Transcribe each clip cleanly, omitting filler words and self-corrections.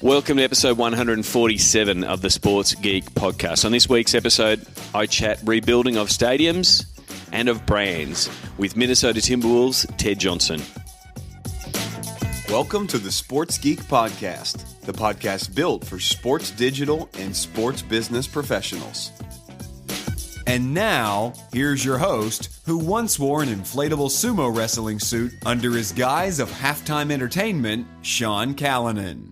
Welcome to episode 147 of the Sports Geek podcast. On this week's episode, I chat rebuilding of stadiums and of brands with Minnesota Timberwolves Ted Johnson. Welcome to the Sports Geek podcast, the podcast built for sports digital and sports business professionals. And now, here's your host, who once wore an inflatable sumo wrestling suit under his guise of halftime entertainment, Sean Callanan.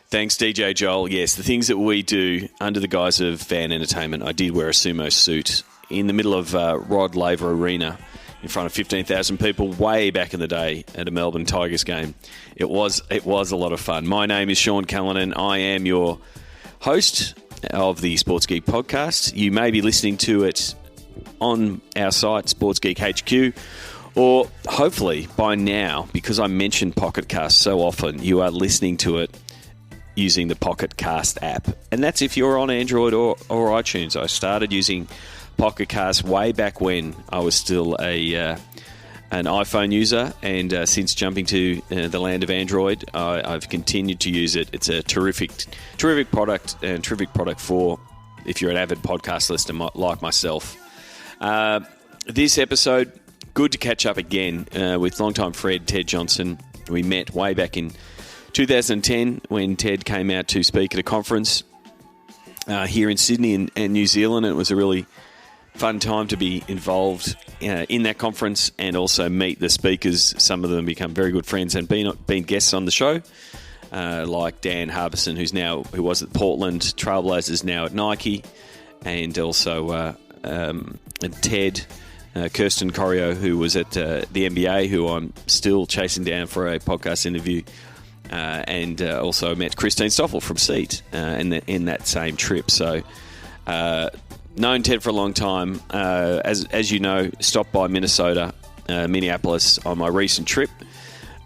Thanks, DJ Joel. Yes, the things that we do under the guise of fan entertainment. I did wear a sumo suit in the middle of Rod Laver Arena in front of 15,000 people way back in the day at a Melbourne Tigers game. It was a lot of fun. My name is Sean Callanan. I am your host of the Sports Geek podcast. You may be listening to it on our site, Sports Geek HQ, or hopefully by now, because I mention Pocket Cast so often, you are listening to it using the Pocket Cast app. And that's if you're on Android or iTunes. I started using Pocket Cast way back when I was still an iPhone user, and since jumping to the land of Android, I've continued to use it. It's a terrific product, and terrific product for if you're an avid podcast listener like myself. This episode, good to catch up again with longtime friend Ted Johnson. We met way back in 2010 when Ted came out to speak at a conference here in Sydney and New Zealand. It was a really fun time to be involved in that conference and also meet the speakers. Some of them become very good friends and been guests on the show, like Dan Harbison, who was at Portland Trailblazers, now at Nike, and also Ted, Kirsten Corio, who was at the NBA, who I'm still chasing down for a podcast interview. And also met Christine Stoffel from Seat in that same trip. So, known Ted for a long time. As you know, stopped by Minneapolis on my recent trip.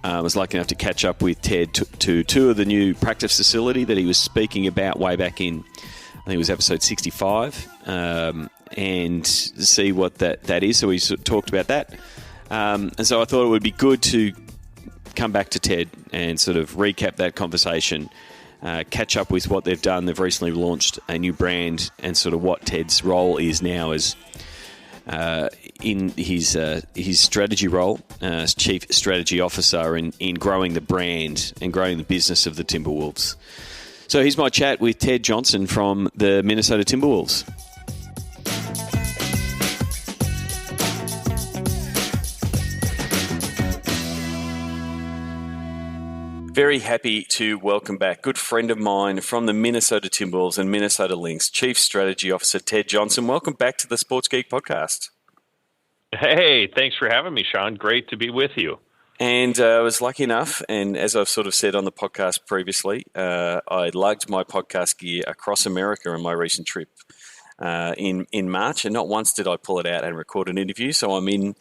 I was lucky enough to catch up with Ted to tour the new practice facility that he was speaking about way back in, I think it was episode 65, and see what that is. So we talked about that. And so I thought it would be good to come back to Ted and sort of recap that conversation, catch up with what they've done. They've recently launched a new brand and sort of what Ted's role is now as in his strategy role as Chief Strategy Officer in growing the brand and growing the business of the Timberwolves. So here's my chat with Ted Johnson from the Minnesota Timberwolves. Very happy to welcome back good friend of mine from the Minnesota Timberwolves and Minnesota Lynx, Chief Strategy Officer Ted Johnson. Welcome back to the Sports Geek podcast. Hey, thanks for having me, Sean. Great to be with you. And I was lucky enough, and as I've sort of said on the podcast previously, I lugged my podcast gear across America on my recent trip in March, and not once did I pull it out and record an interview. So I'm in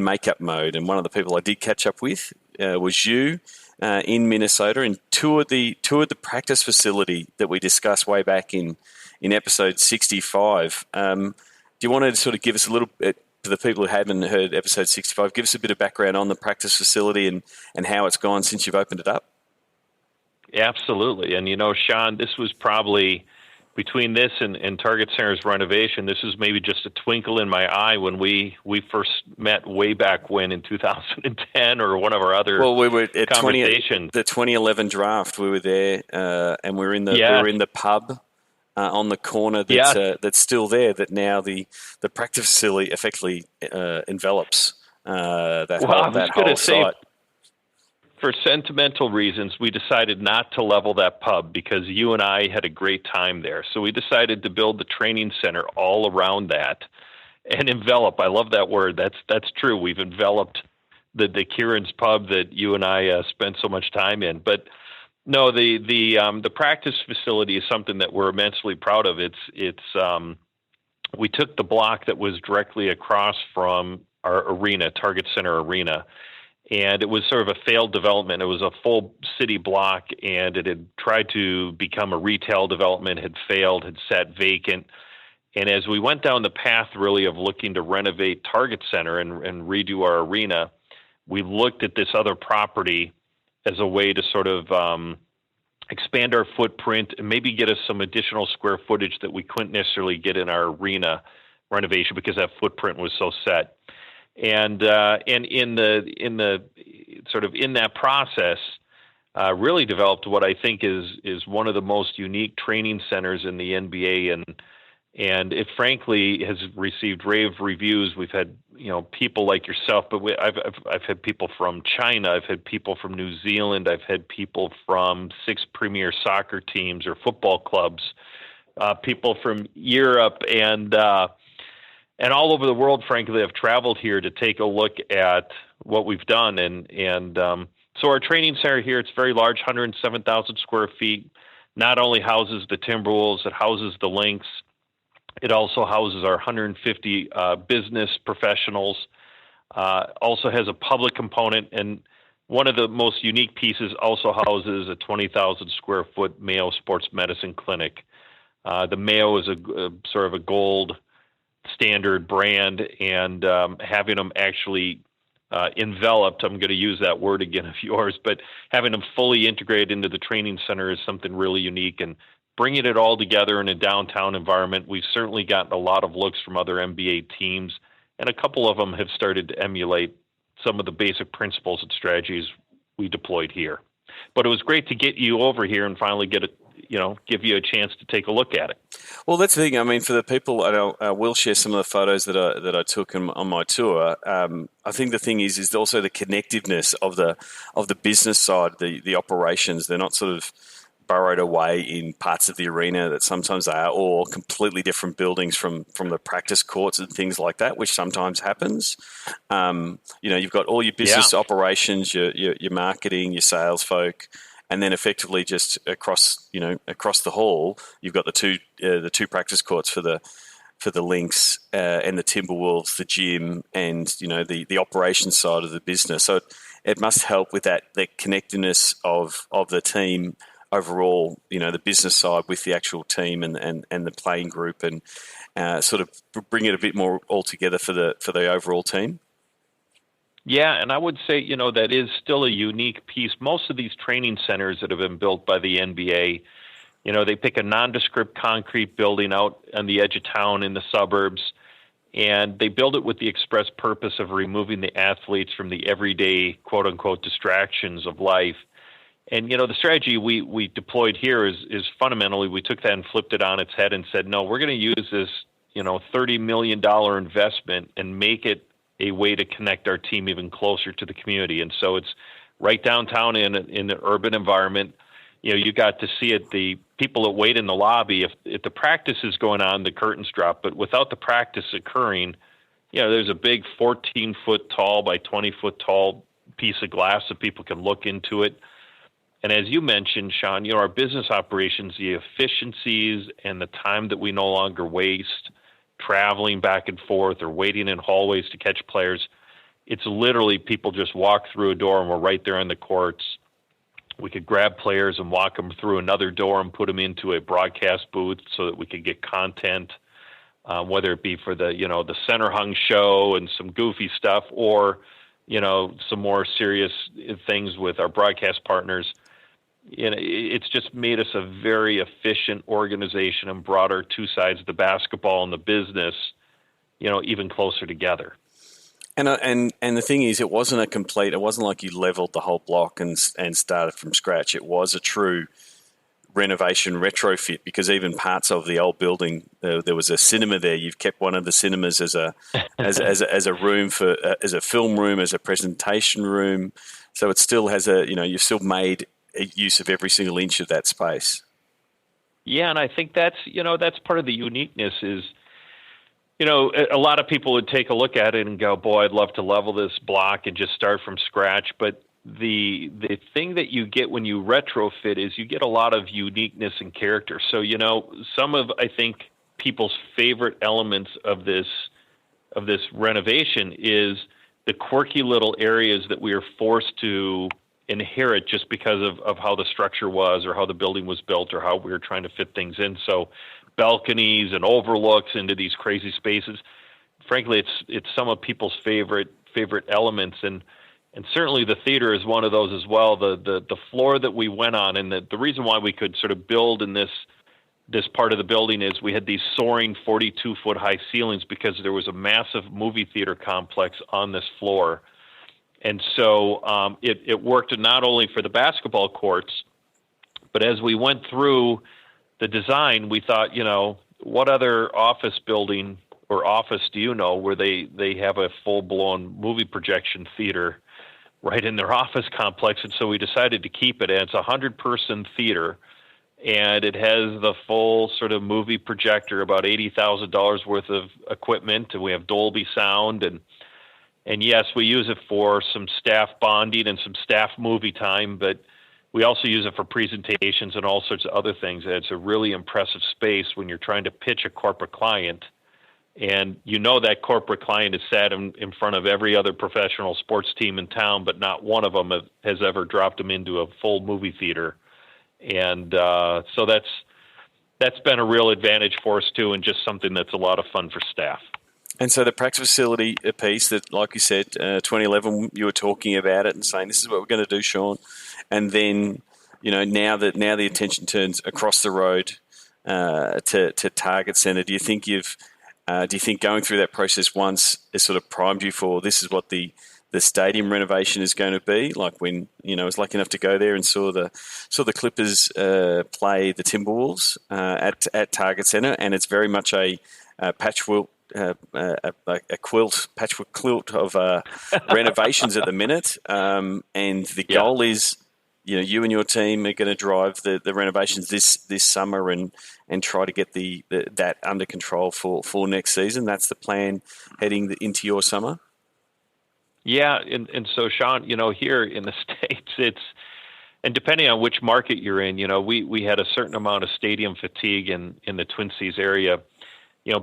makeup mode, and one of the people I did catch up with was you. In Minnesota, and toured the practice facility that we discussed way back in episode 65. Do you want to sort of give us a little bit, to the people who haven't heard episode 65, give us a bit of background on the practice facility and how it's gone since you've opened it up? Absolutely. And, Sean, this was probably, between this and Target Center's renovation, this was maybe just a twinkle in my eye when we first met way back when in 2010 or one of our other we were at conversations. The 2011 draft. We were there, and we were in the pub on the corner that's still there. That now the practice facility effectively envelops that whole site. For sentimental reasons, we decided not to level that pub because you and I had a great time there. So we decided to build the training center all around that and envelop. I love that word. That's true. We've enveloped the Kieran's pub that you and I spent so much time in. But no, the practice facility is something that we're immensely proud of. We took the block that was directly across from our arena, Target Center Arena. And it was sort of a failed development. It was a full city block, and it had tried to become a retail development, had failed, had sat vacant. And as we went down the path really of looking to renovate Target Center and redo our arena, we looked at this other property as a way to sort of expand our footprint, and maybe get us some additional square footage that we couldn't necessarily get in our arena renovation because that footprint was so set. And in the sort of in that process, really developed what I think is one of the most unique training centers in the NBA, and it frankly has received rave reviews. We've had people like yourself, but I've had people from China, I've had people from New Zealand, I've had people from 6 premier soccer teams or football clubs, people from Europe and all over the world. Frankly, have traveled here to take a look at what we've done, and so our training center here, it's very large, 107,000 square feet. Not only houses the Timberwolves, it houses the Lynx. It also houses our 150 business professionals. Also has a public component, and one of the most unique pieces also houses a 20,000 square foot Mayo Sports Medicine clinic. The Mayo is a sort of a gold standard brand, and having them actually enveloped, I'm going to use that word again of yours, but having them fully integrated into the training center is something really unique, and bringing it all together in a downtown environment. We've certainly gotten a lot of looks from other NBA teams, and a couple of them have started to emulate some of the basic principles and strategies we deployed here. But it was great to get you over here and finally give you a chance to take a look at it. Well, that's the thing. I mean, for the people, I will share some of the photos that I took on my tour. I think the thing is also the connectiveness of the business side, the operations. They're not sort of burrowed away in parts of the arena that sometimes they are, or completely different buildings from the practice courts and things like that, which sometimes happens. You've got all your business operations, your marketing, your sales folk, and then effectively just across the hall, you've got the two practice courts for the Lynx and the Timberwolves, the gym, and the operations side of the business. So it must help with the connectedness of the team overall, the business side with the actual team and the playing group, and sort of bring it a bit more all together for the overall team. Yeah, and I would say, that is still a unique piece. Most of these training centers that have been built by the NBA, they pick a nondescript concrete building out on the edge of town in the suburbs, and they build it with the express purpose of removing the athletes from the everyday, quote-unquote, distractions of life. And, the strategy we deployed here is fundamentally, we took that and flipped it on its head and said, no, we're going to use this, $30 million investment and make it a way to connect our team even closer to the community. And so it's right downtown in an urban environment. You got to see it. The people that wait in the lobby, if the practice is going on, the curtains drop. But without the practice occurring, there's a big 14-foot tall by 20-foot tall piece of glass so people can look into it. And as you mentioned, Sean, our business operations, the efficiencies and the time that we no longer waste traveling back and forth or waiting in hallways to catch players, it's literally people just walk through a door and we're right there in the courts. We could grab players and walk them through another door and put them into a broadcast booth so that we could get content, whether it be for the center hung show and some goofy stuff, or some more serious things with our broadcast partners. It's just made us a very efficient organization and brought our two sides of the basketball and the business, even closer together. And the thing is, it wasn't like you leveled the whole block and started from scratch. It was a true renovation retrofit, because even parts of the old building, there was a cinema there. You've kept one of the cinemas as a room as a film room, as a presentation room. So it still has you've still made use of every single inch of that space. Yeah, and I think that's part of the uniqueness is, a lot of people would take a look at it and go, boy, I'd love to level this block and just start from scratch. But the thing that you get when you retrofit is you get a lot of uniqueness and character. So, some of, I think, people's favorite elements of this renovation is the quirky little areas that we are forced to inherit just because of how the structure was or how the building was built or how we were trying to fit things in. So balconies and overlooks into these crazy spaces. Frankly, it's some of people's favorite elements. And And certainly the theater is one of those as well. The floor that we went on, and the reason why we could sort of build in this part of the building is we had these soaring 42-foot high ceilings because there was a massive movie theater complex on this floor. And so it worked not only for the basketball courts, but as we went through the design, we thought, what other office building or office do you know where they have a full-blown movie projection theater right in their office complex? And so we decided to keep it. And it's a 100-person theater, and it has the full sort of movie projector, about $80,000 worth of equipment, and we have Dolby sound, and yes, we use it for some staff bonding and some staff movie time, but we also use it for presentations and all sorts of other things. And it's a really impressive space when you're trying to pitch a corporate client. And that corporate client is sat in front of every other professional sports team in town, but not one of them has ever dropped them into a full movie theater. And so that's been a real advantage for us, too, and just something that's a lot of fun for staff. And so the practice facility piece that, like you said, 2011, you were talking about it and saying, this is what we're going to do, Sean. And then, now the attention turns across the road to Target Centre. Do you think going through that process once has sort of primed you for this is what the stadium renovation is going to be? Like when, I was lucky enough to go there and saw the Clippers play the Timberwolves at Target Centre, and it's very much a patchwork. A patchwork quilt of renovations at the minute, and the goal is, you and your team are going to drive the renovations this summer and try to get that under control for next season. That's the plan heading into your summer. Yeah, and so Sean, here in the States, and depending on which market you're in, we had a certain amount of stadium fatigue in the Twin Cities area.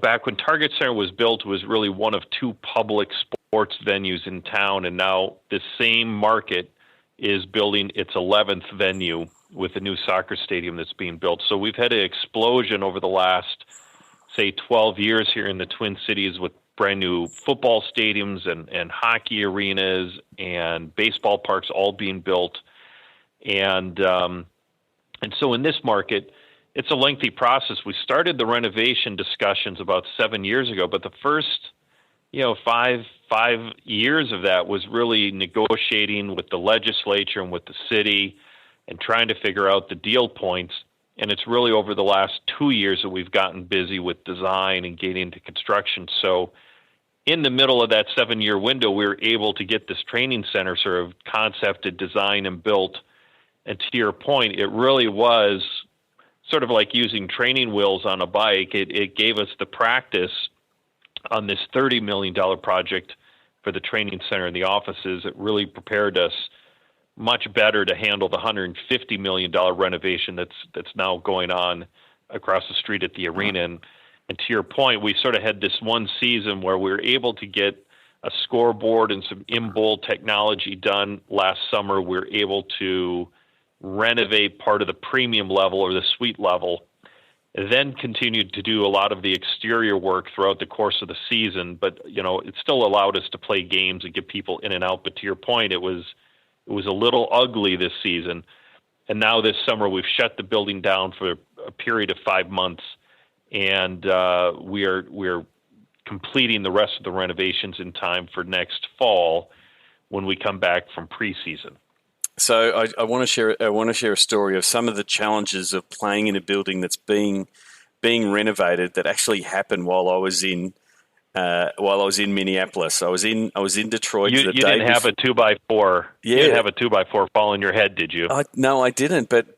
Back when Target Center was built, it was really one of two public sports venues in town, and now the same market is building its 11th venue with a new soccer stadium that's being built. So we've had an explosion over the last, say, 12 years here in the Twin Cities with brand new football stadiums and hockey arenas and baseball parks all being built. And so in this market, it's a lengthy process. We started the renovation discussions about 7 years ago, but the first, five years of that was really negotiating with the legislature and with the city and trying to figure out the deal points. And it's really over the last 2 years that we've gotten busy with design and getting into construction. So in the middle of that 7-year window, we were able to get this training center sort of concepted, designed, and built. And to your point, it really was sort of like using training wheels on a bike. It gave us the practice on this $30 million project for the training center and the offices. It really prepared us much better to handle the $150 million renovation that's now going on across the street at the arena. And to your point, we sort of had this one season where we were able to get a scoreboard and some in-bowl technology done last summer. We were able to renovate part of the premium level or the suite level, and then continued to do a lot of the exterior work throughout the course of the season. But, it still allowed us to play games and get people in and out. But to your point, it was a little ugly this season. And now this summer, we've shut the building down for a period of 5 months, and we're completing the rest of the renovations in time for next fall when we come back from preseason. So I want to share a story of some of the challenges of playing in a building that's being renovated that actually happened while I was in Minneapolis. I was in Detroit. You didn't have a 2x4. Yeah. You didn't have a 2x4 fall on your head, did you? No, I didn't. But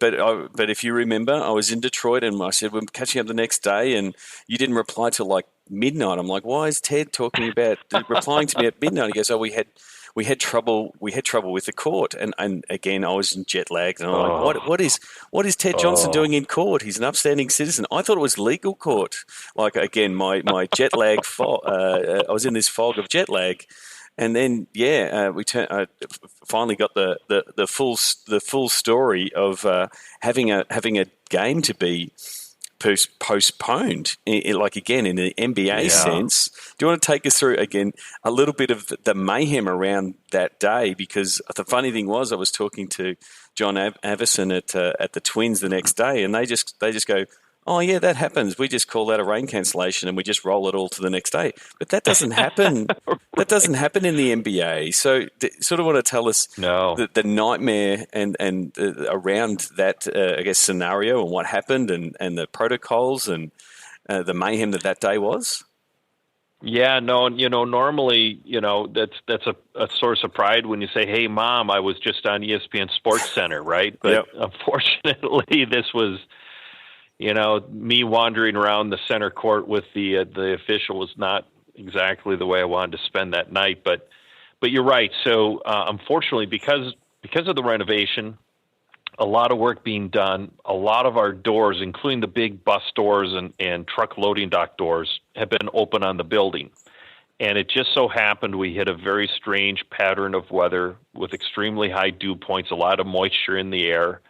if you remember, I was in Detroit and I said we're catching up the next day, and you didn't reply till like midnight. I'm like, why is Ted replying to me at midnight? He goes, oh, we had trouble with the court, and again I was in jet lagged, and I'm like, what is Ted Johnson doing in court? He's an upstanding citizen. I thought it was legal court. Like again, my jet lag. I was in this fog of jet lag, and then we finally got the full story of having a game to be postponed. Like again, in the NBA sense, do you want to take us through again a little bit of the mayhem around that day? Because the funny thing was, I was talking to John Avison at the Twins the next day, and they just go, "Oh yeah, that happens. We just call that a rain cancellation, and we just roll it all to the next day." But that doesn't happen. Right. That doesn't happen in the NBA. So, sort of want to tell us the nightmare and around that, I guess, scenario and what happened and the protocols and the mayhem that day was. Yeah, no, normally, that's a source of pride when you say, "Hey, Mom, I was just on ESPN Sports Center," right? But unfortunately, this was, me wandering around the center court with the official was not exactly the way I wanted to spend that night. But you're right. So unfortunately, because of the renovation, a lot of work being done, a lot of our doors, including the big bus doors and truck loading dock doors, have been open on the building. And it just so happened we hit a very strange pattern of weather with extremely high dew points, a lot of moisture in the air,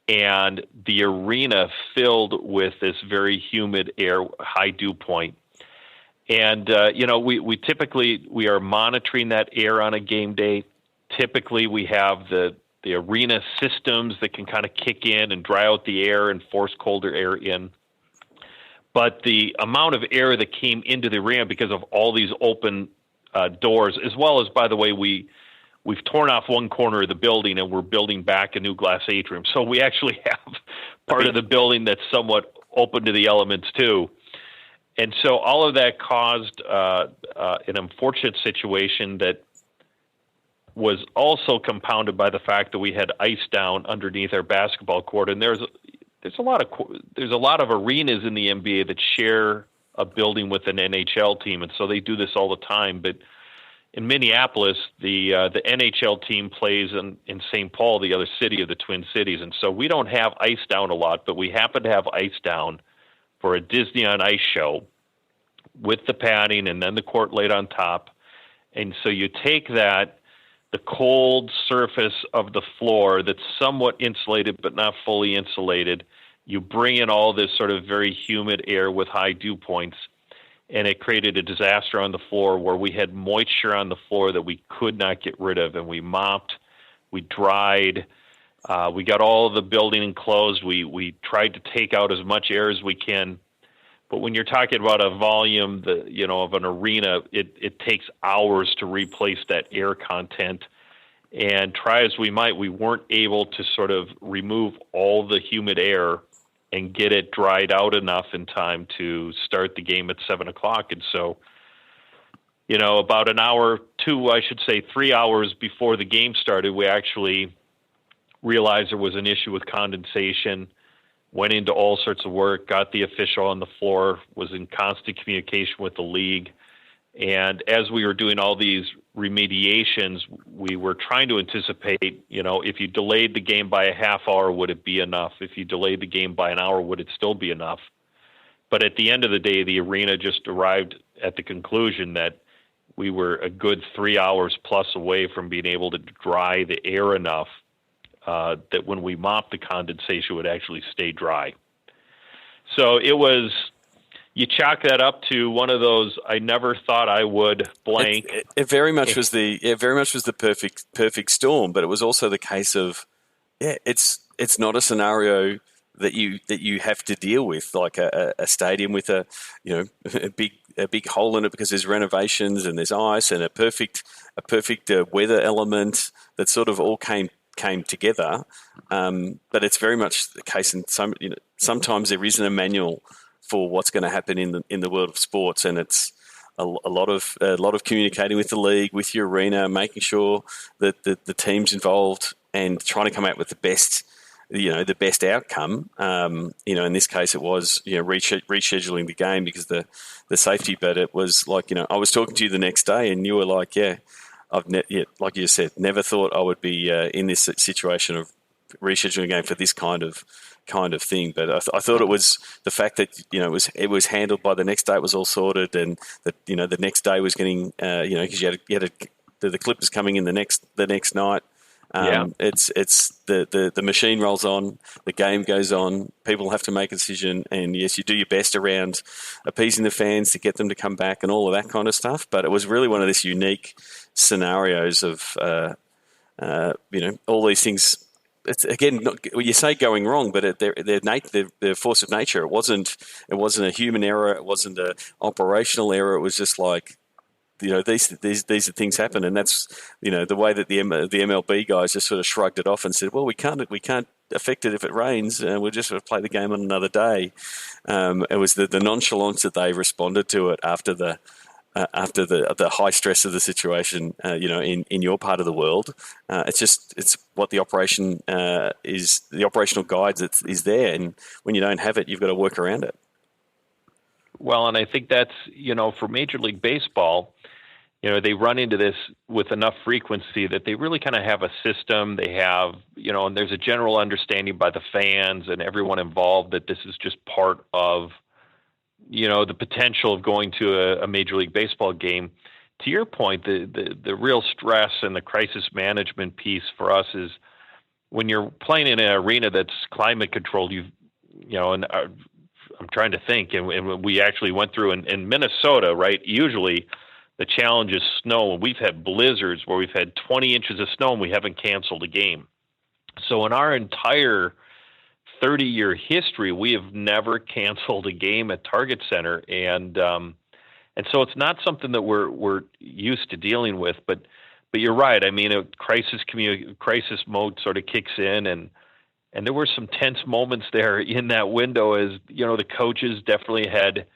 and the arena filled with this very humid air, high dew point. And, we typically, we are monitoring that air on a game day. Typically we have the arena systems that can kind of kick in and dry out the air and force colder air in. But the amount of air that came into the arena because of all these open doors, as well as, by the way, we've torn off one corner of the building and we're building back a new glass atrium. So we actually have part of the building that's somewhat open to the elements too. And so all of that caused an unfortunate situation that was also compounded by the fact that we had ice down underneath our basketball court, and there's a lot of arenas in the NBA that share a building with an NHL team, and so they do this all the time. But in Minneapolis, the NHL team plays in St. Paul, the other city of the Twin Cities, and so we don't have ice down a lot, but we happen to have ice down for a Disney on Ice show with the padding and then the court laid on top. And so you take the cold surface of the floor that's somewhat insulated but not fully insulated. You bring in all this sort of very humid air with high dew points, and it created a disaster on the floor where we had moisture on the floor that we could not get rid of. And we mopped, we dried, we got all of the building enclosed. We tried to take out as much air as we can. But when you're talking about a volume, of an arena, it takes hours to replace that air content. And try as we might, we weren't able to sort of remove all the humid air and get it dried out enough in time to start the game at 7:00. And so, about an hour, 3 hours before the game started, we actually realized there was an issue with condensation. Went into all sorts of work, got the official on the floor, was in constant communication with the league. And as we were doing all these remediations, we were trying to anticipate, if you delayed the game by a half hour, would it be enough? If you delayed the game by an hour, would it still be enough? But at the end of the day, the arena just arrived at the conclusion that we were a good 3 hours plus away from being able to dry the air enough that when we mopped the condensation, it would actually stay dry. So it was, you chalk that up to one of those I never thought I would blank. It very much was the perfect storm, but it was also the case of it's not a scenario that you have to deal with, like a stadium with a big hole in it because there's renovations and there's ice and a perfect weather element that sort of all came together, but it's very much the case. In sometimes there isn't a manual for what's going to happen in the world of sports, and it's a lot of communicating with the league, with your arena, making sure that the team's involved and trying to come out with the best outcome. In this case, it was rescheduling the game because the safety. But it was like I was talking to you the next day, and you were like, yeah. Like you said, never thought I would be in this situation of rescheduling a game for this kind of thing. But I thought it was the fact that it was handled by the next day. It was all sorted, and that the next day was getting because you had the Clippers coming in the next night. It's the machine rolls on, the game goes on, people have to make a decision, and yes, you do your best around appeasing the fans to get them to come back and all of that kind of stuff. But it was really one of these unique scenarios of all these things. It's again, you say going wrong, but they're force of nature. It wasn't a human error. It wasn't an operational error. It was just like, these are things happen, and that's the way that the MLB guys just sort of shrugged it off and said, well, we can't affect it if it rains, and we'll just play the game on another day. It was the nonchalance that they responded to it after the high stress of the situation, in your part of the world. It's what the operation is. The operational guides is there, and when you don't have it, you've got to work around it. Well, and I think that's, for Major League Baseball, they run into this with enough frequency that they really kind of have a system. They have, and there's a general understanding by the fans and everyone involved that this is just part of, the potential of going to a Major League Baseball game. To your point, the real stress and the crisis management piece for us is when you're playing in an arena that's climate controlled, and I'm trying to think, and we actually went through in Minnesota, right? Usually the challenge is snow, and we've had blizzards where we've had 20 inches of snow and we haven't canceled a game. So in our entire 30-year history, we have never canceled a game at Target Center, and so it's not something that we're used to dealing with. But you're right. I mean, a crisis mode sort of kicks in, and there were some tense moments there in that window as, the coaches definitely had.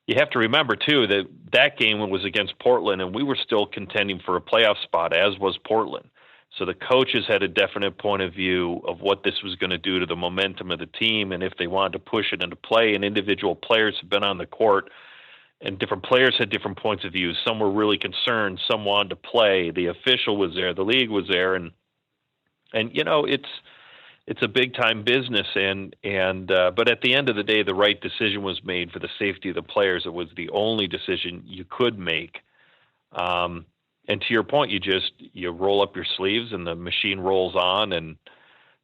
You have to remember, too, that game was against Portland, and we were still contending for a playoff spot, as was Portland. So the coaches had a definite point of view of what this was going to do to the momentum of the team and if they wanted to push it into play. And individual players have been on the court, and different players had different points of view. Some were really concerned. Some wanted to play. The official was there. The league was there. And it's a big time business, but at the end of the day, the right decision was made for the safety of the players. It was the only decision you could make. And to your point, you roll up your sleeves and the machine rolls on.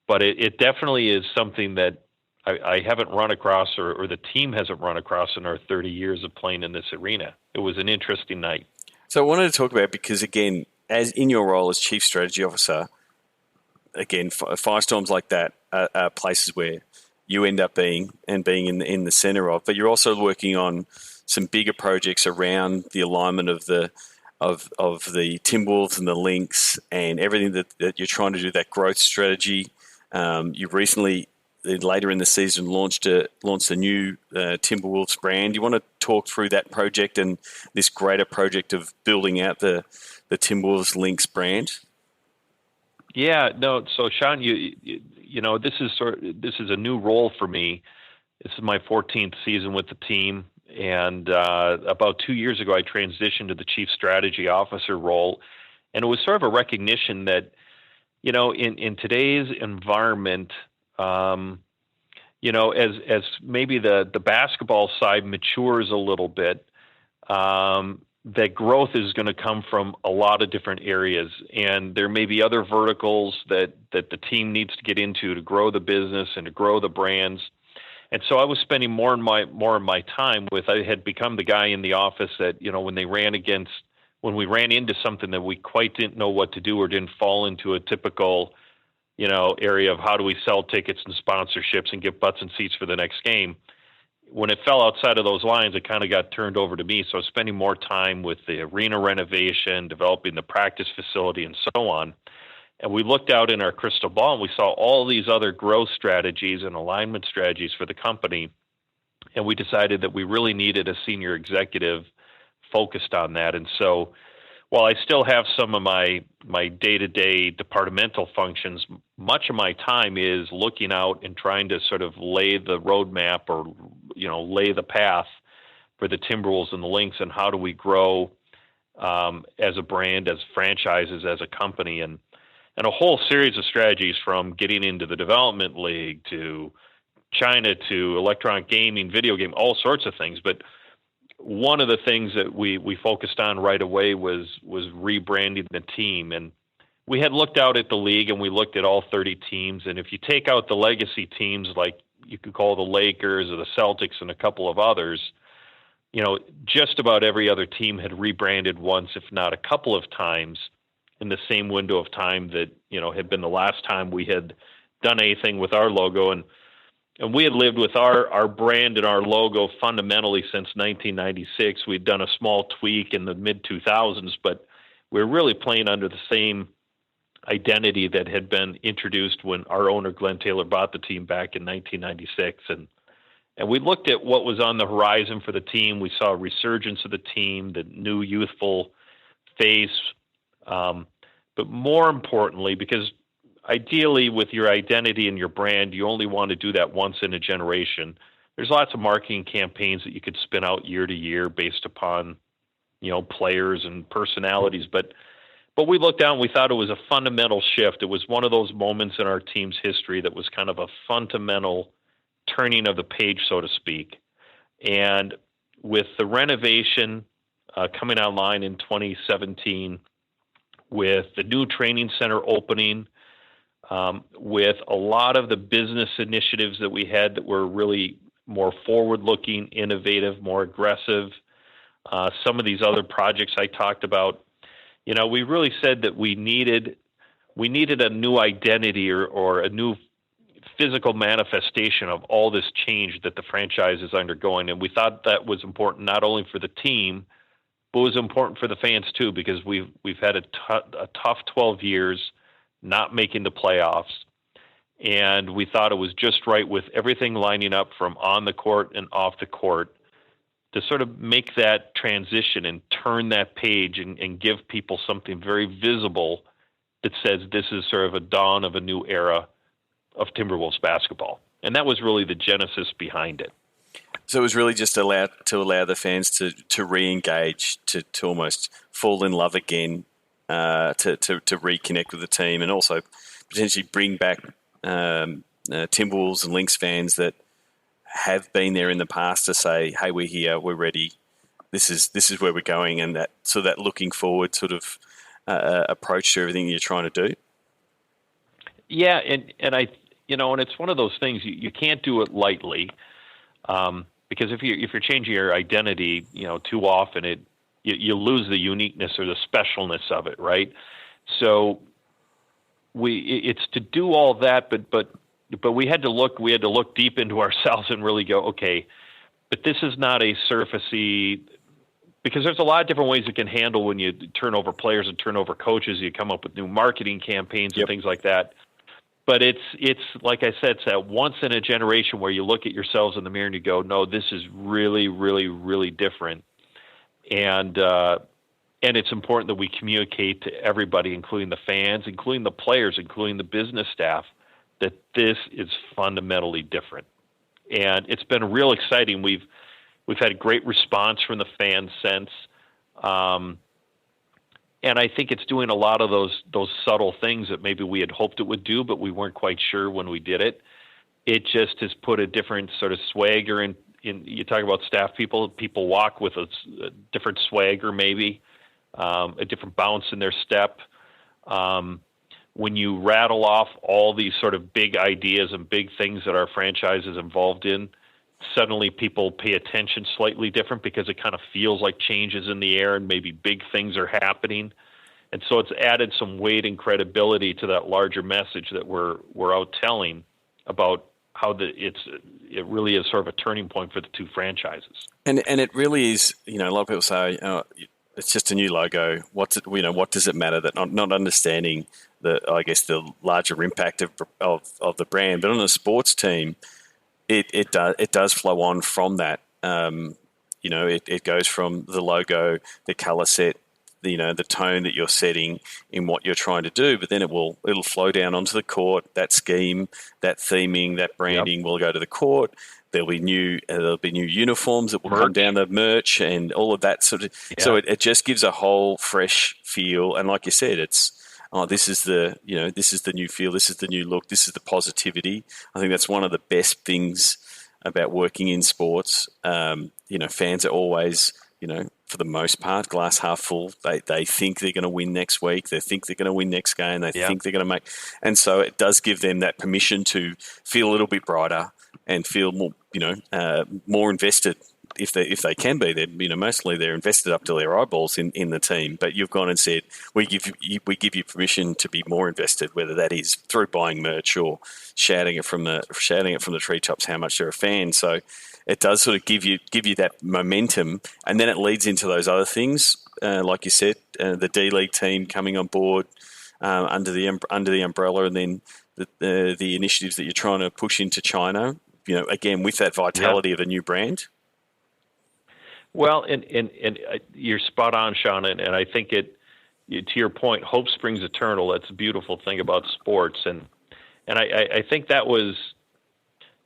But it definitely is something that I haven't run across, or the team hasn't run across in our 30 years of playing in this arena. It was an interesting night. So I wanted to talk about, because again, as in your role as Chief Strategy Officer, again, firestorms like that are places where you end up being in the center of. But you're also working on some bigger projects around the alignment of the Timberwolves and the Lynx and everything that you're trying to do, that growth strategy. You recently, later in the season, launched a new Timberwolves brand. You want to talk through that project and this greater project of building out the Timberwolves Lynx brand? Yeah, no. So Sean, this is a new role for me. This is my 14th season with the team, and about 2 years ago, I transitioned to the Chief Strategy Officer role, and it was sort of a recognition that, in today's environment, as maybe the basketball side matures a little bit, that growth is going to come from a lot of different areas, and there may be other verticals that the team needs to get into to grow the business and to grow the brands. And so I was spending more of my time with. I had become the guy in the office that, when we ran into something that we quite didn't know what to do or didn't fall into a typical, area of how do we sell tickets and sponsorships and get butts and seats for the next game. When it fell outside of those lines, it kind of got turned over to me. So I was spending more time with the arena renovation, developing the practice facility, and so on. And we looked out in our crystal ball, and we saw all these other growth strategies and alignment strategies for the company. And we decided that we really needed a senior executive focused on that. And so while I still have some of my day-to-day departmental functions, much of my time is looking out and trying to sort of lay the roadmap or, lay the path for the Timberwolves and the Lynx, and how do we grow as a brand, as franchises, as a company, and a whole series of strategies, from getting into the development league to China to electronic gaming, video game, all sorts of things. But one of the things that we focused on right away was rebranding the team. And we had looked out at the league and we looked at all 30 teams. And if you take out the legacy teams, like you could call the Lakers or the Celtics and a couple of others, just about every other team had rebranded once, if not a couple of times in the same window of time that, had been the last time we had done anything with our logo. And we had lived with our brand and our logo fundamentally since 1996. We'd done a small tweak in the mid-2000s, but we're really playing under the same identity that had been introduced when our owner, Glenn Taylor, bought the team back in 1996. And we looked at what was on the horizon for the team. We saw a resurgence of the team, the new youthful face. But more importantly, because ideally with your identity and your brand, you only want to do that once in a generation. There's lots of marketing campaigns that you could spin out year to year based upon, players and personalities. But we looked down, we thought it was a fundamental shift. It was one of those moments in our team's history that was kind of a fundamental turning of the page, so to speak. And with the renovation coming online in 2017, with the new training center opening, with a lot of the business initiatives that we had that were really more forward-looking, innovative, more aggressive, some of these other projects I talked about, we really said that we needed a new identity or a new physical manifestation of all this change that the franchise is undergoing. And we thought that was important not only for the team, but it was important for the fans too, because we've had a tough 12 years not making the playoffs. And we thought it was just right with everything lining up from on the court and off the court to sort of make that transition and turn that page and give people something very visible that says this is sort of a dawn of a new era of Timberwolves basketball. And that was really the genesis behind it. So it was really just to allow the fans to re-engage, to almost fall in love again, to reconnect with the team, and also potentially bring back Timberwolves and Lynx fans that have been there in the past to say, hey, we're here, we're ready, this is where we're going, and that looking forward sort of approach to everything you're trying to do. Yeah, and I, and it's one of those things you can't do it lightly, because if you're changing your identity, too often you lose the uniqueness or the specialness of it, right? So it's to do all that, but we had to look deep into ourselves and really go, okay, but this is not a surfacey, because there's a lot of different ways you can handle when you turn over players and turn over coaches. You come up with new marketing campaigns and things like that. But it's like I said, it's that once in a generation where you look at yourselves in the mirror and you go, no, this is really, really, really different. And it's important that we communicate to everybody, including the fans, including the players, including the business staff, that this is fundamentally different. And it's been real exciting. We've had a great response from the fans since. And I think it's doing a lot of those subtle things that maybe we had hoped it would do, but we weren't quite sure when we did it. It just has put a different sort of swagger in. You talk about staff people walk with a different swagger, maybe a different bounce in their step. When you rattle off all these sort of big ideas and big things that our franchise is involved in, suddenly people pay attention slightly different because it kind of feels like change is in the air and maybe big things are happening. And so it's added some weight and credibility to that larger message that we're out telling about how it really is sort of a turning point for the two franchises. And it really is, a lot of people say, it's just a new logo. What does it matter? That not understanding the larger impact of the brand. But on a sports team, it does flow on from that. It goes from the logo, the color set, the tone that you're setting in what you're trying to do, but then it'll flow down onto the court. That scheme, that theming, that branding will go to the court. There'll be new uniforms that will come down, the merch and all of that sort of. Yeah. So it just gives a whole fresh feel. And like you said, this is the new feel. This is the new look. This is the positivity. I think that's one of the best things about working in sports. Fans are always, for the most part, glass half full. They think they're going to win next week. They think they're going to win next game. They think they're going to make, and so it does give them that permission to feel a little bit brighter and feel more, more invested. If they can be, they're mostly they're invested up to their eyeballs in the team. But you've gone and said we give you permission to be more invested, whether that is through buying merch or shouting it from the treetops how much they're a fan. So it does sort of give you that momentum, and then it leads into those other things, like you said, the D League team coming on board under the umbrella, and then the initiatives that you're trying to push into China. Again with that vitality of a new brand. Well, and you're spot on, Sean, and I think to your point, hope springs eternal. That's a beautiful thing about sports, and I think that was,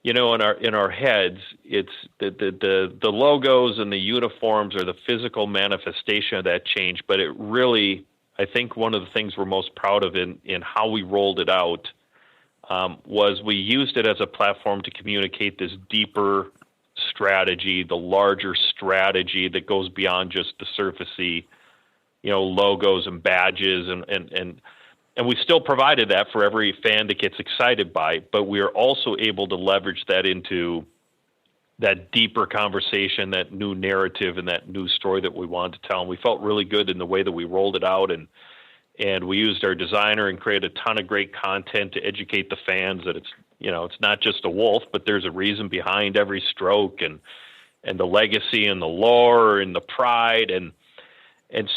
in our heads, it's the logos and the uniforms are the physical manifestation of that change. But it really, I think one of the things we're most proud of in how we rolled it out was we used it as a platform to communicate this deeper strategy, the larger strategy that goes beyond just the surfacey, logos and badges, and we still provided that for every fan that gets excited by it, but we are also able to leverage that into that deeper conversation, that new narrative, and that new story that we wanted to tell. And we felt really good in the way that we rolled it out, and we used our designer and created a ton of great content to educate the fans that it's not just a wolf, but there's a reason behind every stroke, and the legacy and the lore and the pride. And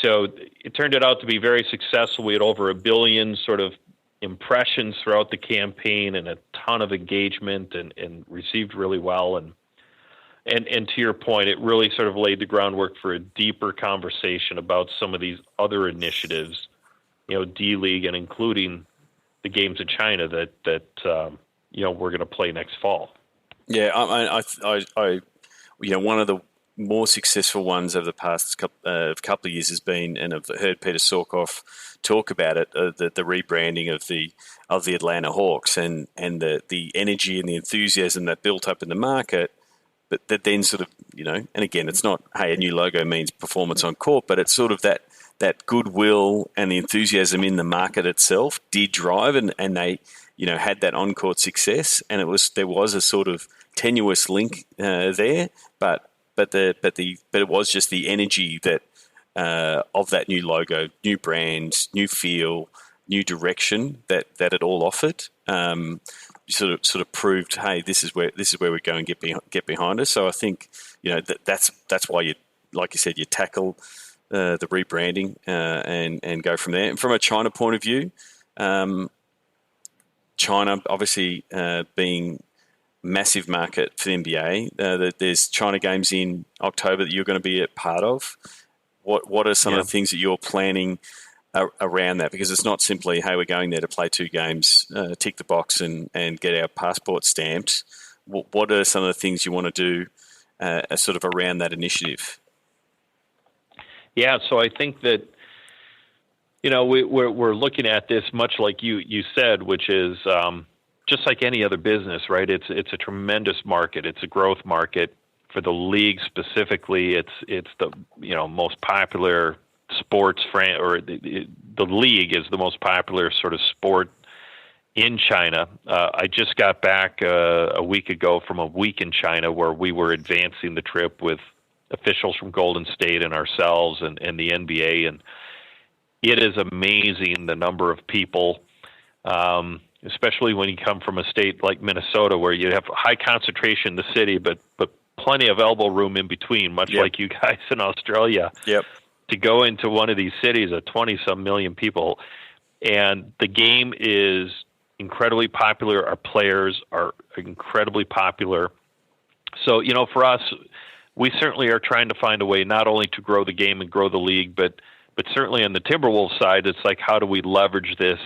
so it turned out to be very successful. We had over 1 billion sort of impressions throughout the campaign and a ton of engagement, and received really well. And to your point, it really sort of laid the groundwork for a deeper conversation about some of these other initiatives, D League, and including the games in China that we're going to play next fall. Yeah, I one of the more successful ones over the past couple of years has been, and I've heard Peter Sorkoff talk about it, the rebranding of the Atlanta Hawks, and the energy and the enthusiasm that built up in the market, but that then sort of, and again, it's not, hey, a new logo means performance on court, but it's sort of that goodwill and the enthusiasm in the market itself did drive, and they had that on-court success, and there was a sort of tenuous link there, but it was just the energy that of that new logo, new brand, new feel, new direction that it all offered. Sort of proved, hey, this is where we're going to get behind us. So I think that's why you, like you said, you tackle the rebranding and go from there. And from a China point of view, China obviously being massive market for the NBA. There's China games in October that you're going to be a part of. What are some of the things that you're planning around that? Because it's not simply, hey, we're going there to play 2 games, tick the box and get our passport stamped. What are some of the things you want to do sort of around that initiative? Yeah, so I think that we're looking at this much like you said, which is just like any other business, right? It's a tremendous market. It's a growth market. For the league specifically, it's the most popular sports or the league is the most popular sort of sport in China. I just got back a week ago from a week in China where we were advancing the trip with officials from Golden State and ourselves and the NBA, and it is amazing the number of people, especially when you come from a state like Minnesota where you have high concentration in the city, but plenty of elbow room in between, much like you guys in Australia. Yep. To go into one of these cities of 20-some million people, and the game is incredibly popular. Our players are incredibly popular. So, for us, we certainly are trying to find a way not only to grow the game and grow the league, but certainly on the Timberwolves side, it's like, how do we leverage this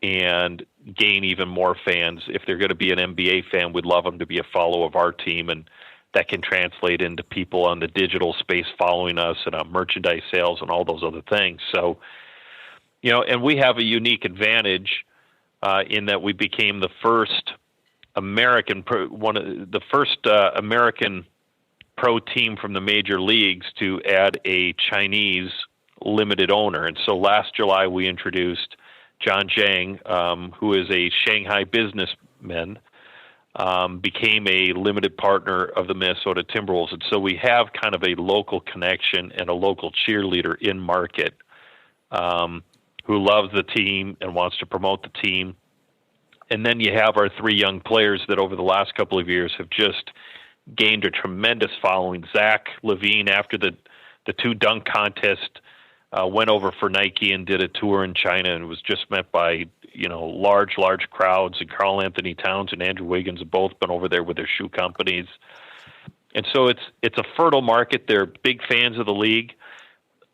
and gain even more fans? If they're going to be an NBA fan, we'd love them to be a follower of our team, and that can translate into people on the digital space following us and on merchandise sales and all those other things. So, and we have a unique advantage in that we became the first American pro team from the major leagues to add a Chinese limited owner. And so last July we introduced John Zhang, who is a Shanghai businessman, became a limited partner of the Minnesota Timberwolves. And so we have kind of a local connection and a local cheerleader in market who loves the team and wants to promote the team. And then you have our three young players that over the last couple of years have just gained a tremendous following. Zach LaVine, after the two dunk contest, went over for Nike and did a tour in China and was just met by large crowds. And Karl Anthony Towns and Andrew Wiggins have both been over there with their shoe companies. And so it's a fertile market. They're big fans of the league.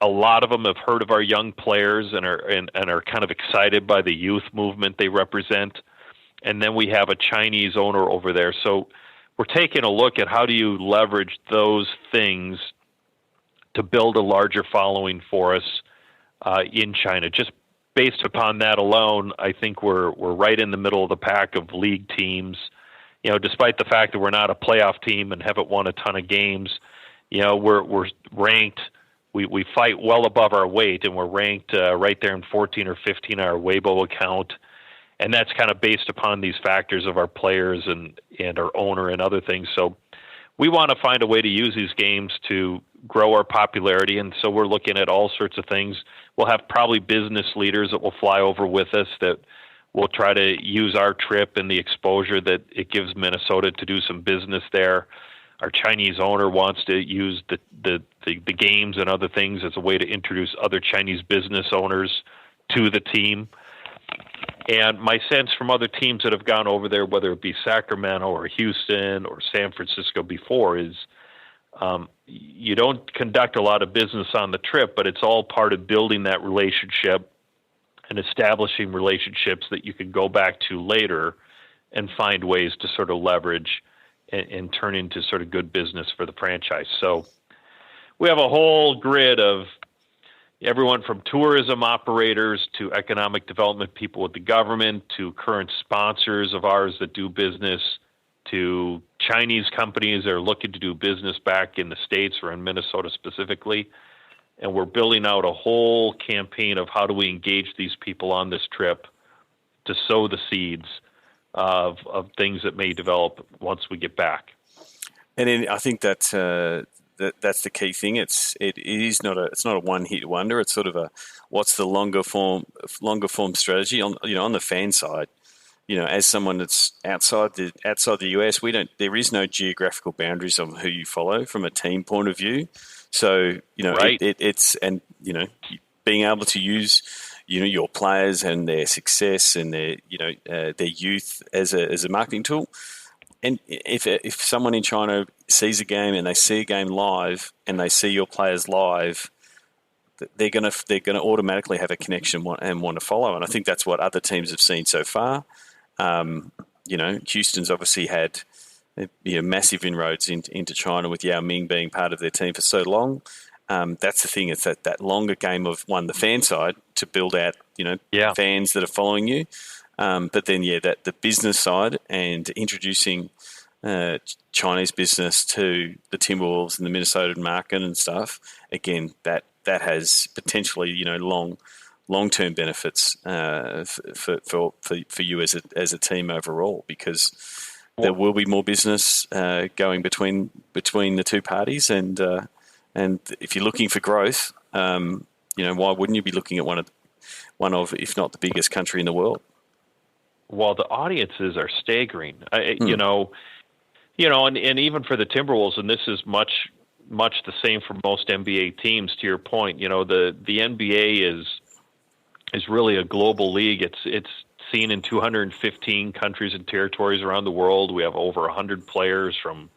A lot of them have heard of our young players and are kind of excited by the youth movement they represent. And then we have a Chinese owner over there. So we're taking a look at how do you leverage those things to build a larger following for us in China. Just based upon that alone, I think we're right in the middle of the pack of league teams. Despite the fact that we're not a playoff team and haven't won a ton of games, we're ranked. We fight well above our weight, and we're ranked right there in 14 or 15 our Weibo account. And that's kind of based upon these factors of our players and our owner and other things. So we want to find a way to use these games to grow our popularity. And so we're looking at all sorts of things. We'll have probably business leaders that will fly over with us that will try to use our trip and the exposure that it gives Minnesota to do some business there. Our Chinese owner wants to use the games and other things as a way to introduce other Chinese business owners to the team. And my sense from other teams that have gone over there, whether it be Sacramento or Houston or San Francisco before, is you don't conduct a lot of business on the trip, but it's all part of building that relationship and establishing relationships that you can go back to later and find ways to sort of leverage and turn into sort of good business for the franchise. So we have a whole grid of everyone from tourism operators to economic development people with the government to current sponsors of ours that do business to Chinese companies that are looking to do business back in the States or in Minnesota specifically. And we're building out a whole campaign of how do we engage these people on this trip to sow the seeds of things that may develop once we get back. And then I think that's the key thing. It's not a one hit wonder. It's sort of what's the longer form strategy on the fan side. As someone that's outside the US, there is no geographical boundaries on who you follow from a team point of view. So right. It's being able to use your players and their success and their youth as a marketing tool. And if someone in China sees a game and they see a game live and they see your players live, they're gonna automatically have a connection and want to follow. And I think that's what other teams have seen so far. Houston's obviously had massive inroads into China with Yao Ming being part of their team for so long. That's the thing. It's that longer game of the fan side to build out fans that are following you. But then, the business side and introducing Chinese business to the Timberwolves and the Minnesota market and stuff, again, that has potentially, long-term benefits for you as a team overall, because there will be more business going between the two parties, and if you're looking for growth, why wouldn't you be looking at one of, if not the biggest country in the world? Well, the audiences are staggering, and even for the Timberwolves, and this is much the same for most NBA teams. To your point, the NBA is really a global league. It's seen in 215 countries and territories around the world. We have over 100 players from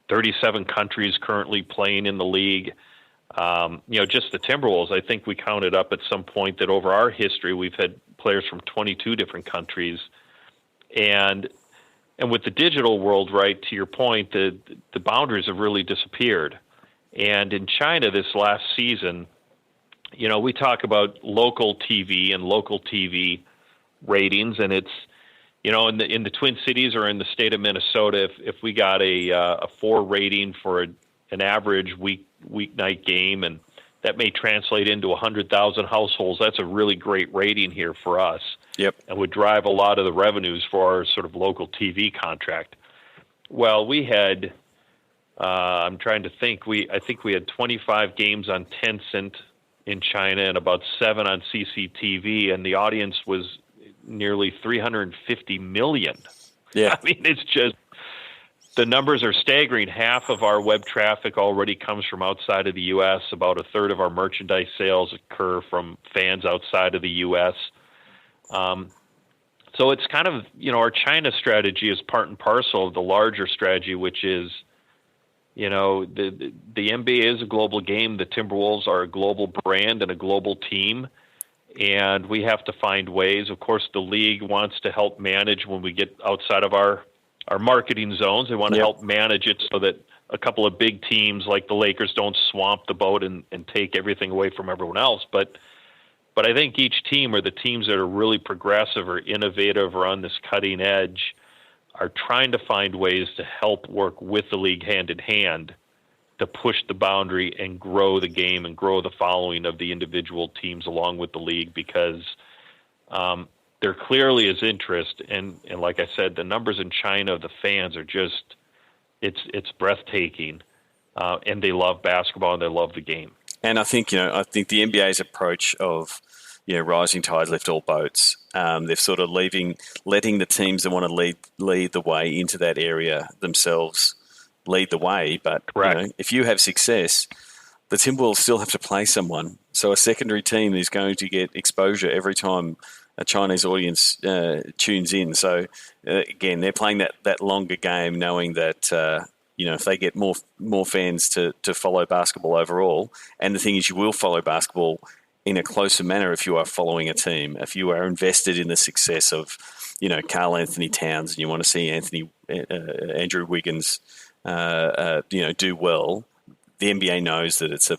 37 countries currently playing in the league. Just the Timberwolves, I think we counted up at some point that over our history, we've had players from 22 different countries. And with the digital world, right, to your point, the boundaries have really disappeared. And in China this last season, we talk about local TV and local TV ratings, and it's, in the Twin Cities or in the state of Minnesota, if we got a 4 rating for an average weeknight game, and that may translate into 100,000 households. That's a really great rating here for us. Yep. And would drive a lot of the revenues for our sort of local TV contract. Well, we had, I'm trying to think, I think we had 25 games on Tencent in China and about 7 on CCTV, and the audience was nearly 350 million. Yeah. I mean, it's just, the numbers are staggering. Half of our web traffic already comes from outside of the U.S. About a third of our merchandise sales occur from fans outside of the U.S. So it's kind of, our China strategy is part and parcel of the larger strategy, which is, the NBA is a global game. The Timberwolves are a global brand and a global team. And we have to find ways. Of course, the league wants to help manage when we get outside of our marketing zones. They want to help manage it so that a couple of big teams like the Lakers don't swamp the boat and take everything away from everyone else. But I think each team, or the teams that are really progressive or innovative or on this cutting edge, are trying to find ways to help work with the league hand in hand to push the boundary and grow the game and grow the following of the individual teams along with the league, because there clearly is interest. And like I said, the numbers in China, the fans are just, it's breathtaking. And they love basketball and they love the game. And I think the NBA's approach of, rising tide lift all boats. They're sort of letting the teams that want to lead the way into that area themselves lead the way. But if you have success, the Timberwolves still have to play someone. So a secondary team is going to get exposure every time a Chinese audience tunes in. So again, they're playing that longer game, knowing that if they get more fans to follow basketball overall. And the thing is, you will follow basketball in a closer manner if you are following a team, if you are invested in the success of, Karl Anthony Towns, and you want to see Andrew Wiggins, do well. The NBA knows that it's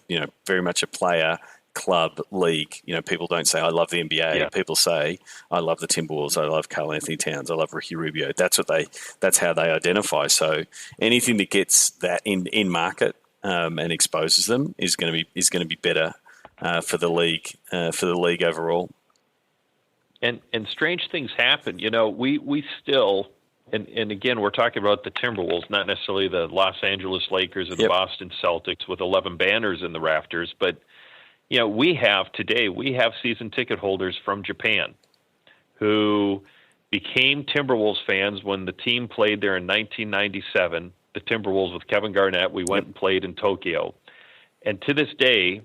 very much a player club league. People don't say, I love the NBA. Yeah. People say, I love the Timberwolves. I love Karl Anthony Towns. I love Ricky Rubio. That's how they identify. So anything that gets that in market and exposes them is going to be better for the league overall. And strange things happen. We still, and again, we're talking about the Timberwolves, not necessarily the Los Angeles Lakers or the Boston Celtics with 11 banners in the rafters, but we have season ticket holders from Japan who became Timberwolves fans when the team played there in 1997, the Timberwolves with Kevin Garnett. We went and played in Tokyo. And to this day,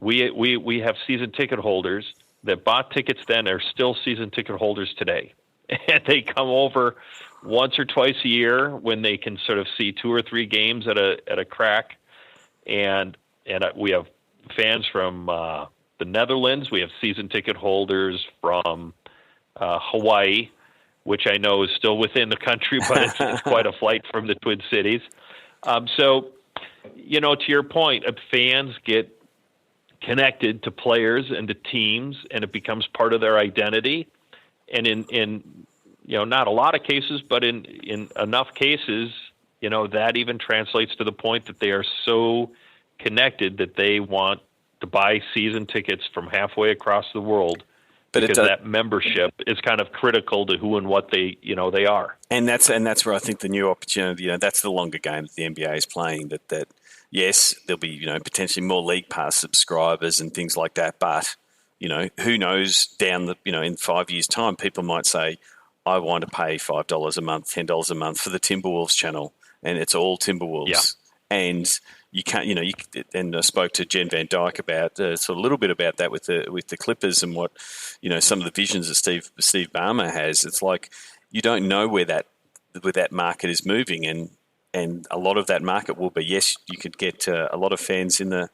we have season ticket holders that bought tickets then are still season ticket holders today. And they come over once or twice a year when they can sort of see 2 or 3 games at a crack. And we have fans from the Netherlands. We have season ticket holders from Hawaii, which I know is still within the country, but it's quite a flight from the Twin Cities. So, to your point, fans get connected to players and to teams, and it becomes part of their identity. And in not a lot of cases, but in enough cases, that even translates to the point that they are so connected that they want to buy season tickets from halfway across the world, because that membership is kind of critical to who and what they are. And that's where I think the new opportunity, that's the longer game that the NBA is playing, that yes, there'll be, potentially more League Pass subscribers and things like that, but who knows down in 5 years' time, people might say, I want to pay $5 a month, $10 a month for the Timberwolves channel, and it's all Timberwolves. Yeah. And you can't, and I spoke to Jen Van Dyke about sort of a little bit about that with the Clippers and what, some of the visions that Steve Ballmer has. It's like you don't know where that market is moving, and a lot of that market will be, yes, you could get a lot of fans in the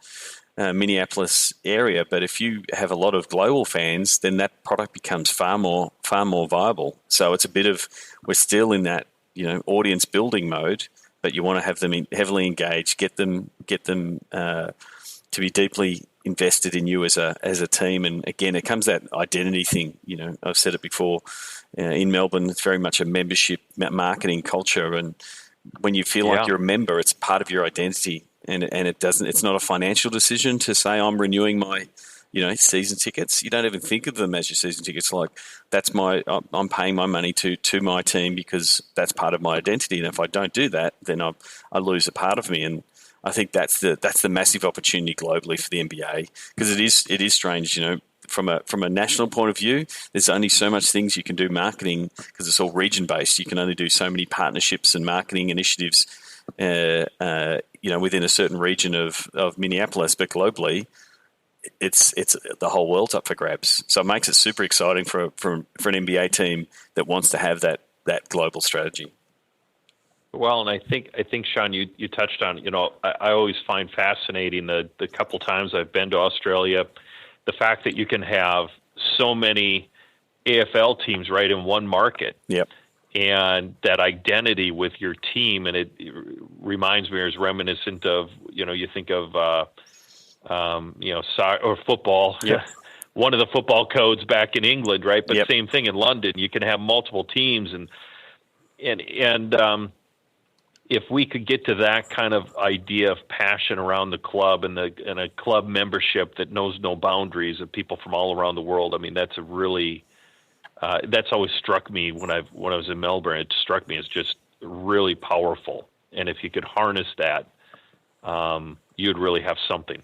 Minneapolis area, but if you have a lot of global fans, then that product becomes far more viable. So it's a bit of, we're still in that audience building mode, but you want to have them heavily engaged, get them to be deeply invested in you as a team. And again, it comes that identity thing. I've said it before. In Melbourne, it's very much a membership marketing culture, and when you feel like you're a member, it's part of your identity. and it doesn't. It's not a financial decision to say I'm renewing my, season tickets. You don't even think of them as your season tickets. Like I'm paying my money to my team because that's part of my identity. And if I don't do that, then I lose a part of me. And I think that's the massive opportunity globally for the NBA, because it is strange, from a national point of view. There's only so much things you can do marketing because it's all region based. You can only do so many partnerships and marketing initiatives, within a certain region of Minneapolis, but globally, it's the whole world's up for grabs. So it makes it super exciting for an NBA team that wants to have that global strategy. Well, and I think Sean, you touched on, I always find fascinating the couple times I've been to Australia, the fact that you can have so many AFL teams right in one market. Yep. And that identity with your team, and it reminds me, or is reminiscent of, you think of, soccer or football. Yep. One of the football codes back in England, right? But yep. Same thing in London. You can have multiple teams, and if we could get to that kind of idea of passion around the club and a club membership that knows no boundaries of people from all around the world, I mean, that's a really that's always struck me when I was in Melbourne. It struck me as just really powerful, and if you could harness that, you'd really have something.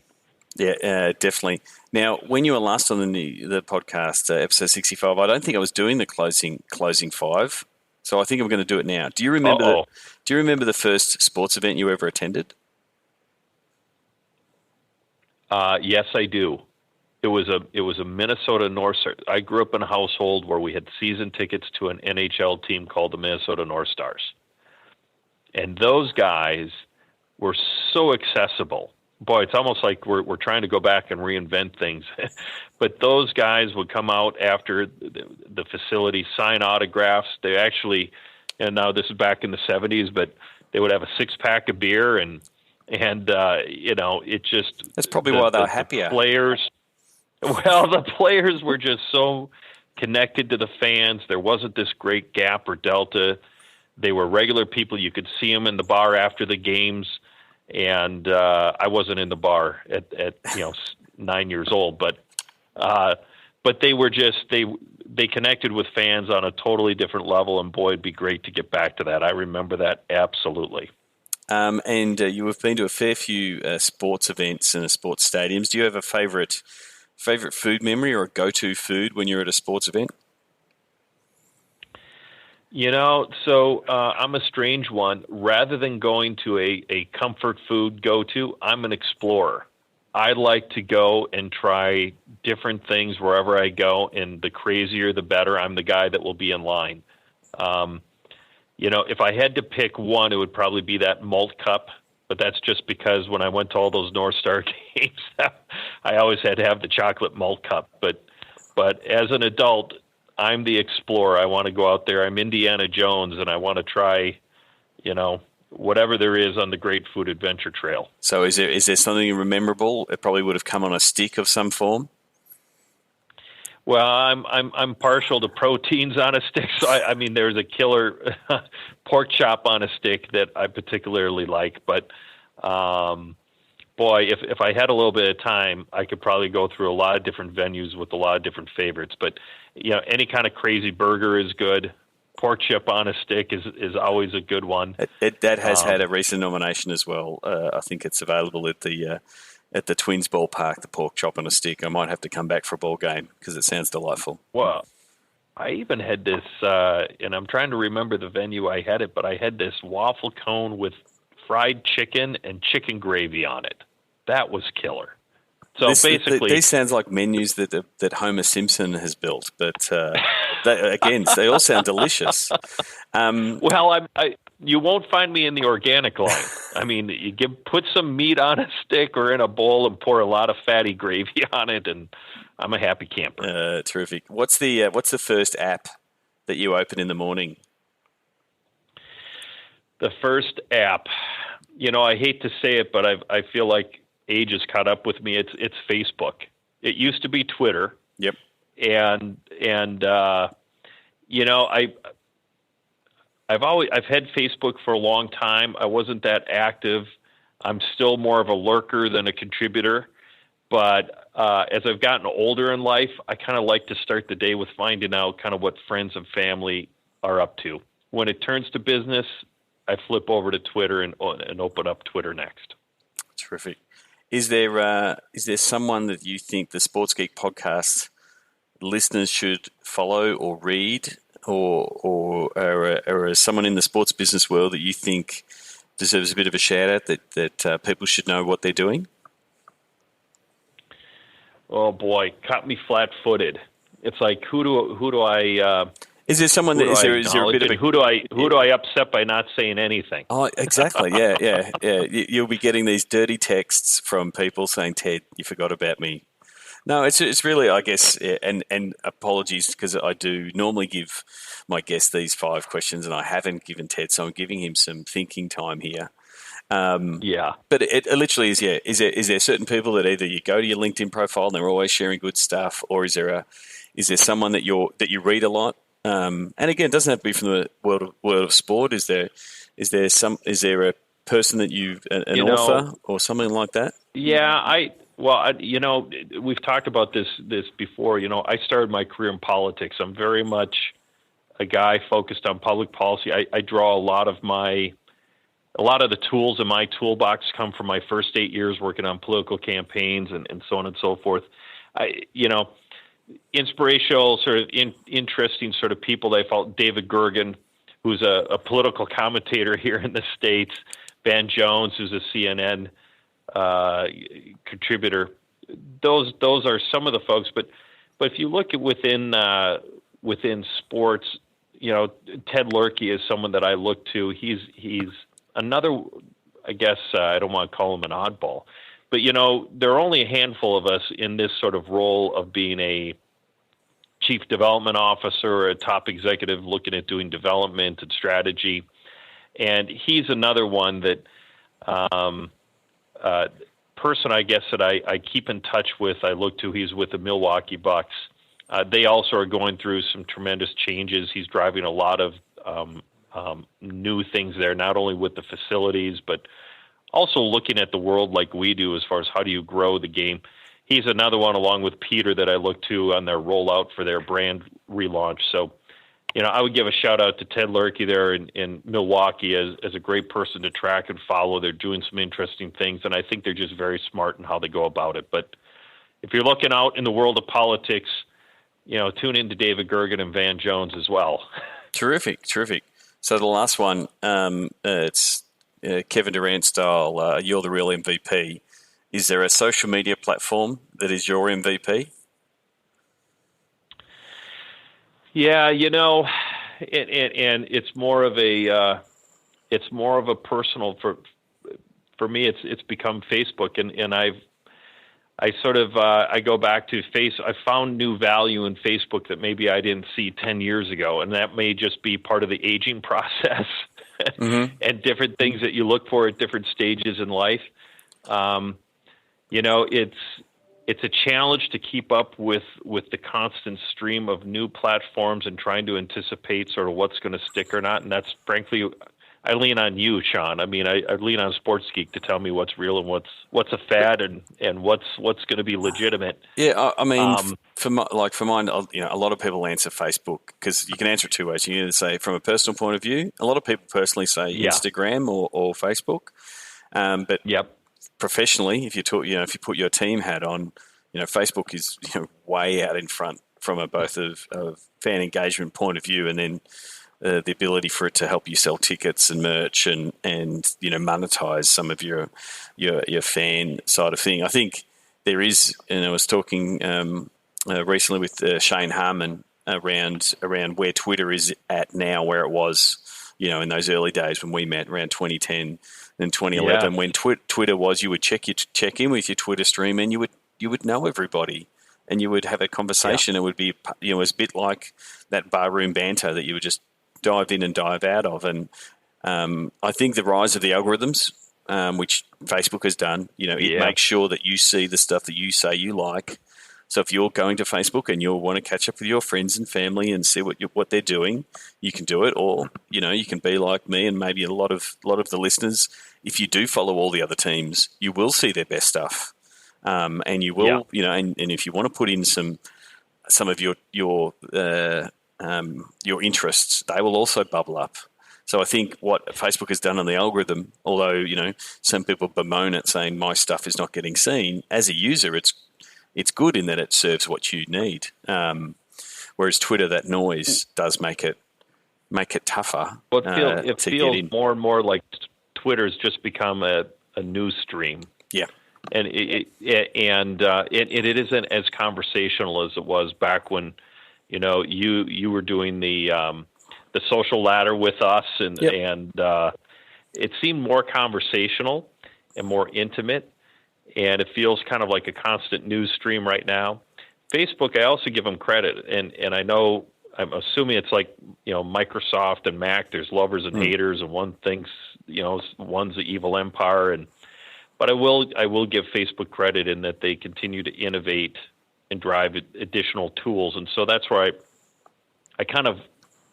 Yeah, definitely. Now, when you were last on the podcast, episode 65, I don't think I was doing the closing five, so I think I'm going to do it now. Do you remember? Do you remember the first sports event you ever attended? Yes, I do. It was a Minnesota North Stars. I grew up in a household where we had season tickets to an NHL team called the Minnesota North Stars, and those guys were so accessible. Boy, it's almost like we're trying to go back and reinvent things. But those guys would come out after the facility, sign autographs. They actually, and now this is back in the 70s, but they would have a 6-pack of beer, and it just... That's probably why they're happier. The players were just so connected to the fans. There wasn't this great gap or delta. They were regular people. You could see them in the bar after the games. And I wasn't in the bar at 9 years old, but they were just they connected with fans on a totally different level, and boy, it'd be great to get back to that. I remember that absolutely. And you have been to a fair few sports events and sports stadiums. Do you have a favorite food memory or a go-to food when you're at a sports event? So I'm a strange one. Rather than going to a comfort food go-to, I'm an explorer. I like to go and try different things wherever I go, and the crazier, the better. I'm the guy that will be in line. If I had to pick one, it would probably be that malt cup, but that's just because when I went to all those North Star games, I always had to have the chocolate malt cup. But as an adult, I'm the explorer. I want to go out there. I'm Indiana Jones, and I want to try, whatever there is on the Great Food Adventure Trail. So is there something memorable? It probably would have come on a stick of some form. Well, I'm partial to proteins on a stick. So I mean, there's a killer pork chop on a stick that I particularly like. But boy, if I had a little bit of time, I could probably go through a lot of different venues with a lot of different favorites. But any kind of crazy burger is good. Pork chip on a stick is always a good one. That has had a recent nomination as well. I think it's available at the Twins ballpark, the pork chop on a stick. I might have to come back for a ball game because it sounds delightful. Well, I even had this, and I'm trying to remember the venue I had it, but I had this waffle cone with fried chicken and chicken gravy on it. That was killer. So basically, these sounds like menus that Homer Simpson has built, but they all sound delicious. Well, you won't find me in the organic line. I mean, put some meat on a stick or in a bowl and pour a lot of fatty gravy on it, and I'm a happy camper. Terrific. What's the first app that you open in the morning? The first app, I hate to say it, but I feel like age has caught up with me. It's Facebook. It used to be Twitter. Yep. And I've had Facebook for a long time. I wasn't that active. I'm still more of a lurker than a contributor. But as I've gotten older in life, I kind of like to start the day with finding out kind of what friends and family are up to. When it turns to business, I flip over to Twitter and open up Twitter next. Terrific. Is there someone that you think the Sports Geek podcast listeners should follow or read, or someone in the sports business world that you think deserves a bit of a shout out that people should know what they're doing? Oh boy, caught me flat-footed. It's like who do I? Is there someone that is there a bit of a, who do I upset by not saying anything? Oh, exactly. Yeah. You'll be getting these dirty texts from people saying, "Ted, you forgot about me." No, it's really, I guess, and apologies because I do normally give my guest these 5 questions, and I haven't given Ted, so I'm giving him some thinking time here. But it literally is. Yeah, is there certain people that either you go to your LinkedIn profile and they're always sharing good stuff, or is there someone that you read a lot? And again, it doesn't have to be from the world of sport. Is there a person that an author or something like that? Yeah, we've talked about this before. I started my career in politics. I'm very much a guy focused on public policy. I draw a lot of the tools in my toolbox come from my first 8 years working on political campaigns and so on and so forth. Inspirational, sort of interesting sort of people they felt. David Gergen, who's a political commentator here in the States. Van Jones, who's a CNN contributor. Those are some of the folks. But if you look at within sports, Ted Lurkey is someone that I look to. He's another, I guess, I don't want to call him an oddball, but, there are only a handful of us in this sort of role of being a chief development officer or a top executive looking at doing development and strategy. And he's another one that person, I guess, that I keep in touch with. I look to, he's with the Milwaukee Bucks. They also are going through some tremendous changes. He's driving a lot of new things there, not only with the facilities, but also looking at the world like we do as far as how do you grow the game. He's another one, along with Peter, that I look to on their rollout for their brand relaunch. So, I would give a shout out to Ted Lurkey there in Milwaukee as a great person to track and follow. They're doing some interesting things, and I think they're just very smart in how they go about it. But if you're looking out in the world of politics, tune into David Gergen and Van Jones as well. Terrific. So the last one, it's Kevin Durant style, you're the real MVP. Is there a social media platform that is your MVP? Yeah, and it's more of a personal for me. It's become Facebook, and I go back to I found new value in Facebook that maybe I didn't see 10 years ago, and that may just be part of the aging process and different things that you look for at different stages in life. It's a challenge to keep up with the constant stream of new platforms and trying to anticipate sort of what's going to stick or not. And that's, frankly, I lean on you, Sean. I mean, I lean on Sports Geek to tell me what's real and what's a fad and what's going to be legitimate. Yeah, I mean, for mine, a lot of people answer Facebook because you can answer it 2 ways. You can either say from a personal point of view. A lot of people personally say Instagram or Facebook. But professionally, if you talk, if you put your team hat on, Facebook is way out in front from both of fan engagement point of view, and then the ability for it to help you sell tickets and merch and monetize some of your fan side of thing. I think there is, and I was talking recently with Shane Harmon around where Twitter is at now, where it was, in those early days when we met around 2010 and 2011, when Twitter was, you would check in with your Twitter stream, and you would know everybody, and you would have a conversation. It would be, it was a bit like that barroom banter that you would just dive in and dive out of. And I think the rise of the algorithms, which Facebook has done, it makes sure that you see the stuff that you say you like So if you're going to Facebook and you want to catch up with your friends and family and see what they're doing, you can do it. Or you can be like me and maybe a lot of the listeners. If you do follow all the other teams, you will see their best stuff, and you will and if you want to put in some of your interests, they will also bubble up. So I think what Facebook has done on the algorithm, although some people bemoan it, saying my stuff is not getting seen, as a user, it's good in that it serves what you need. Whereas Twitter, that noise does make it tougher. Well, it feels more and more like Twitter's just become a news stream. Yeah, and it isn't as conversational as it was back when you were doing the social ladder with us, and it seemed more conversational and more intimate. And it feels kind of like a constant news stream right now. Facebook, I also give them credit, and I know, I'm assuming it's like Microsoft and Mac. There's lovers and haters, and one thinks one's the evil empire, but I will give Facebook credit in that they continue to innovate and drive additional tools, and so that's where I kind of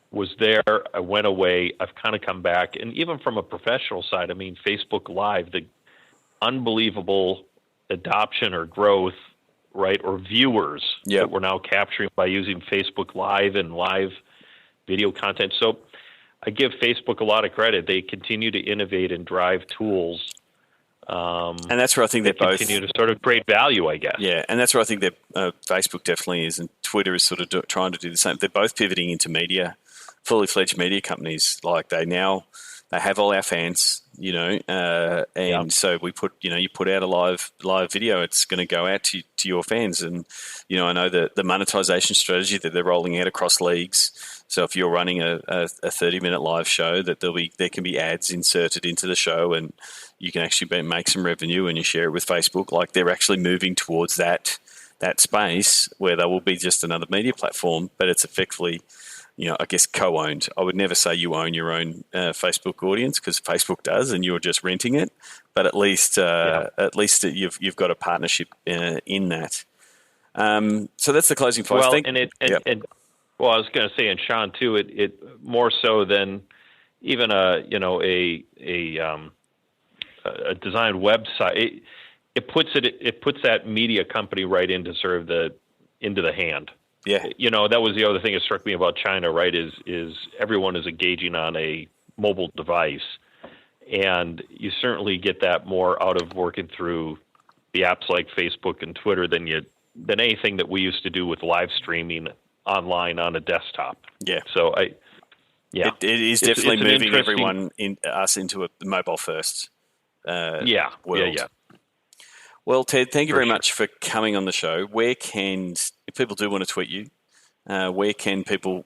was there. I went away. I've kind of come back, and even from a professional side, I mean, Facebook Live, the unbelievable adoption or growth, right, or viewers that we're now capturing by using Facebook Live and live video content. So I give Facebook a lot of credit. They continue to innovate and drive tools. And that's where I think they both continue to sort of create value, I guess. Yeah, and that's where I think that Facebook definitely is, and Twitter is sort of trying to do the same. They're both pivoting into media, fully fledged media companies. Like they have all our fans, and so we put, you put out a live video, it's going to go out to your fans. And, I know that the monetization strategy that they're rolling out across leagues. So if you're running a 30-minute live show, that there can be ads inserted into the show, and you can actually make some revenue, and you share it with Facebook. Like they're actually moving towards that space where they will be just another media platform, but it's effectively, I guess co-owned. I would never say you own your own Facebook audience, because Facebook does, and you're just renting it. But at least you've got a partnership in that. So that's the closing five. Well, I was going to say, and Sean too, it more so than even a designed website. It puts that media company right into sort of into the hand. Yeah, that was the other thing that struck me about China, right? Is everyone is engaging on a mobile device, and you certainly get that more out of working through the apps like Facebook and Twitter than anything that we used to do with live streaming online on a desktop. Yeah. So it is definitely moving everyone into a mobile first. World. Yeah. Well, Ted, thank you very much for coming on the show. If people do want to tweet you, where can people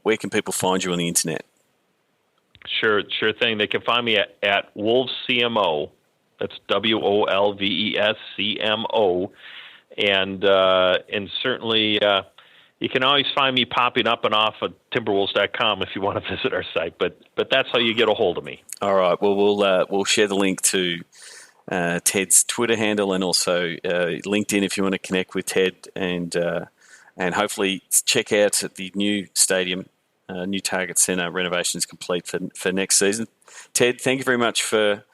find you on the internet? Sure thing. They can find me at Wolves CMO. That's WOLVES CMO, and certainly you can always find me popping up and off of Timberwolves.com if you want to visit our site. But that's how you get a hold of me. All right. Well, we'll share the link to Ted's Twitter handle, and also LinkedIn if you want to connect with Ted, and hopefully check out the new stadium, new Target Centre renovations complete for next season. Ted, thank you very much for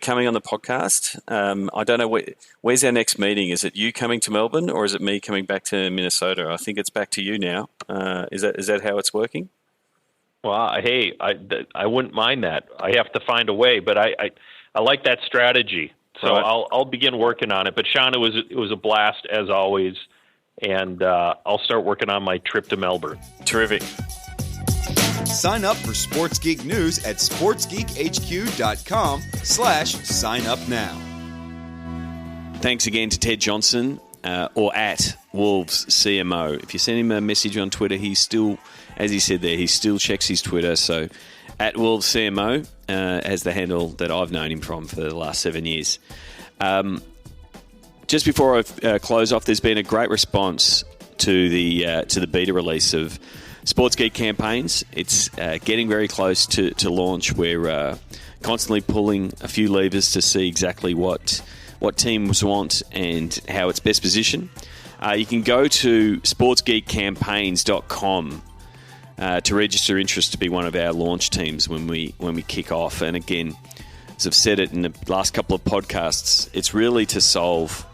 coming on the podcast. I don't know where's our next meeting. Is it you coming to Melbourne, or is it me coming back to Minnesota? I think it's back to you now. Is that how it's working? Well, hey, I wouldn't mind that. I have to find a way, but I like that strategy, so right. I'll begin working on it. But Sean, it was a blast as always, and I'll start working on my trip to Melbourne. Terrific. Sign up for Sports Geek News at sportsgeekhq.com/sign up now. Thanks again to Ted Johnson, or at Wolves CMO. If you send him a message on Twitter, he's still, as he said there, he still checks his Twitter. So at Wolves CMO as the handle that I've known him from for the last 7 years. Just before I close off, there's been a great response to the beta release of Sports Geek campaigns. It's getting very close to launch. We're constantly pulling a few levers to see exactly what teams want and how it's best positioned. You can go to sportsgeekcampaigns.com to register interest to be one of our launch teams when we kick off. And again, as I've said it in the last couple of podcasts, it's really to solve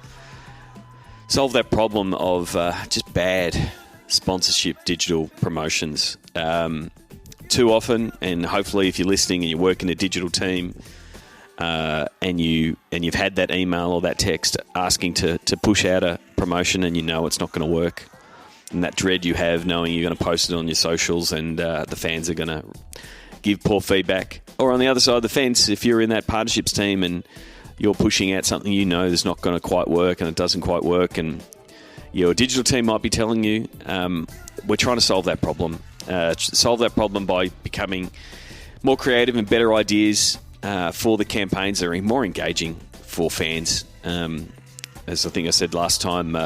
that problem of just bad sponsorship digital promotions. Too often, and hopefully if you're listening and you work in a digital team and you've had that email or that text asking to push out a promotion and you know it's not going to work, and that dread you have knowing you're going to post it on your socials and the fans are going to give poor feedback. Or on the other side of the fence, if you're in that partnerships team and you're pushing out something you know is not going to quite work and it doesn't quite work, and your digital team might be telling you, we're trying to solve that problem. Solve that problem by becoming more creative and better ideas for the campaigns that are more engaging for fans. As I think I said last time,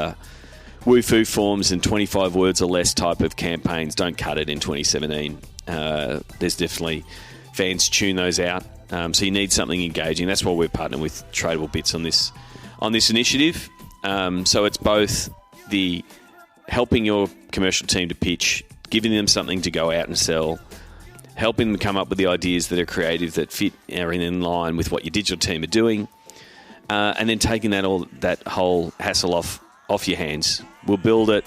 woo-foo forms and 25 words or less type of campaigns don't cut it in 2017. There's definitely fans tune those out. So you need something engaging. That's why we're partnering with Tradable Bits on this initiative. So it's both the helping your commercial team to pitch, giving them something to go out and sell, helping them come up with the ideas that are creative, that fit, are in line with what your digital team are doing, and then taking that whole hassle off your hands. We'll build it,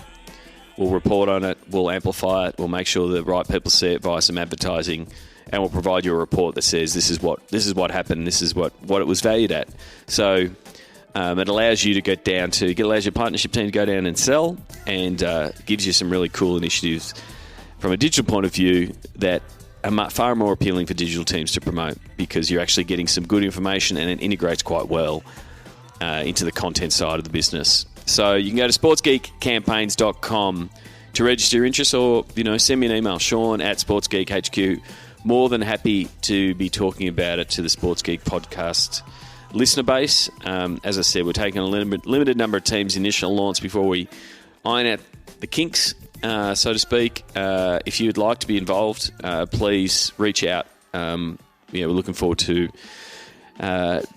we'll report on it, we'll amplify it, we'll make sure the right people see it via some advertising, and we'll provide you a report that says this is what happened, this is what it was valued at. So it allows you to allows your partnership team to go down and sell, and gives you some really cool initiatives from a digital point of view that are far more appealing for digital teams to promote, because you're actually getting some good information and it integrates quite well into the content side of the business. So you can go to sportsgeekcampaigns.com to register your interest, or send me an email, Sean@SportsGeekHQ. More than happy to be talking about it to the Sports Geek podcast listener base. As I said, we're taking a limited number of teams initial launch before we iron out the kinks, so to speak. If you'd like to be involved, please reach out. We're looking forward to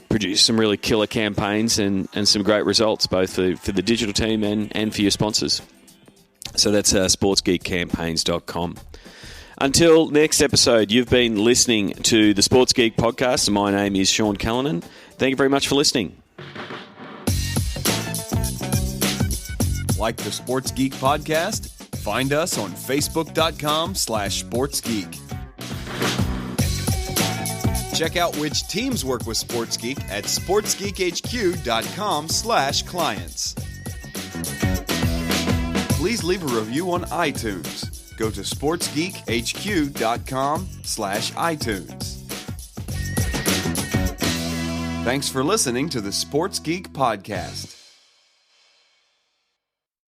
produce some really killer campaigns and some great results, both for the digital team and for your sponsors. So that's sportsgeekcampaigns.com. Until next episode, you've been listening to the Sports Geek podcast, and my name is Sean Callanan. Thank you very much for listening. Like the Sports Geek podcast? Find us on facebook.com/sportsgeek. Check out which teams work with Sports Geek at sportsgeekhq.com/clients. Please leave a review on iTunes. Go to sportsgeekhq.com/iTunes. Thanks for listening to the Sports Geek Podcast.